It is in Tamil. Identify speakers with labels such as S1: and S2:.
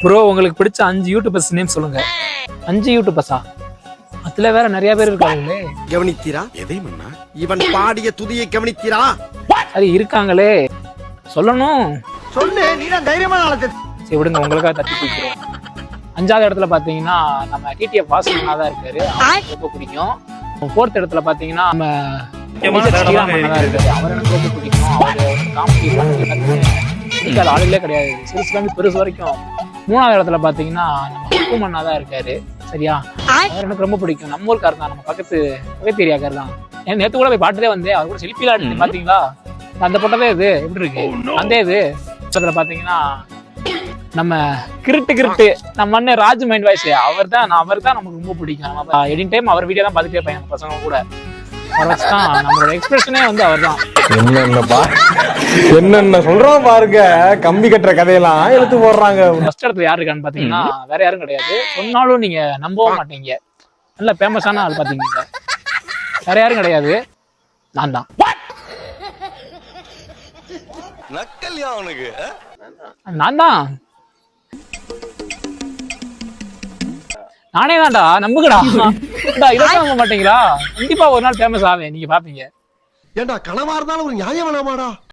S1: ப்ரோ உங்களுக்கு பிடிச்ச 5 யூடியூபர்ஸ் நேம் சொல்லுங்க. 5 யூடியூபர்ஸா? அதுல வேற நிறைய பேர் இருக்காங்களே.
S2: கவனித்தீரா? எதை மன்னா? இவன் பாடிய துதியை கவனித்தீரா?
S1: சரி இருக்காங்களே, சொல்லணும்.
S2: சொல்லு, நீ தான் தைரியமான ஆளு.
S1: சரி விடுங்க, உங்களுக்காக தட்டி பிடிக்கிறோம். 5வது இடத்துல பாத்தீங்கன்னா நம்ம டிடிஎஃப் வாசனா தான் இருக்காரு, அவருக்கு ரொம்ப பிடிக்கும். 4th இடத்துல பாத்தீங்கன்னா நம்ம இருக்காரு, அவர் எனக்கு ரொம்ப பிடிக்கும். அவரு காமெடி பிடிக்காத ஆளுகளே கிடையாது, சிறுசுலேருந்து பெருசு வரைக்கும். 3வது இடத்துல பாத்தீங்கன்னா நம்ம ஹக்குமண்ணா தான் இருக்காரு, சரியா? அவர் எனக்கு ரொம்ப பிடிக்கும். நம்ம ஊருக்காரர் தான், நம்ம பக்கத்து ஏரியாக்கார் தான். நேற்று கூட போய் பாட்டுதே வந்தேன், அவர் கூட செல்ஃபிலாம் எடுத்து பாத்தீங்களா? அந்த போட்டதே இது எப்படி இருக்கு அந்த இது. அதுல பாத்தீங்கன்னா நம்ம கிருட்டு நம்ம அண்ணன் ராஜ் மைண்ட் வாய்ஸ், அவர் தான் நமக்கு ரொம்ப பிடிக்கும். நம்ம எனி டைம் அவர் வீடியோ தான் பார்த்துட்டே இருப்பேன் பசங்க கூட. அவர் வச்சுதான் நம்மளோட எக்ஸ்பிரஷனே வந்து அவர் தான்.
S3: என்னென்ன சொல்றோம் பாருங்க, கம்பி கட்டுற கதையெல்லாம் எடுத்து போடுறாங்க.
S1: ஃபர்ஸ்ட் இடத்துல யாரு இருக்கான்னு பாத்தீங்கன்னா வேற யாரும் கிடையாது, சொன்னாலும் நீங்க நம்பவும் மாட்டீங்க. நல்ல ஃபேமஸான ஆள் பாத்தீங்க, வேற யாரும் கிடையாது, நான் தான். நான் தான், நானே தான்டா, நம்புங்கடா. இதெல்லாம் நம்ப மாட்டீங்களா? கண்டிப்பா ஒரு நாள் ஃபேமஸ் ஆவேன், நீங்க பாப்பீங்க.
S2: ஏண்டா கனவா இருந்தாலும் ஒரு நியாயம் வேணாமாடா?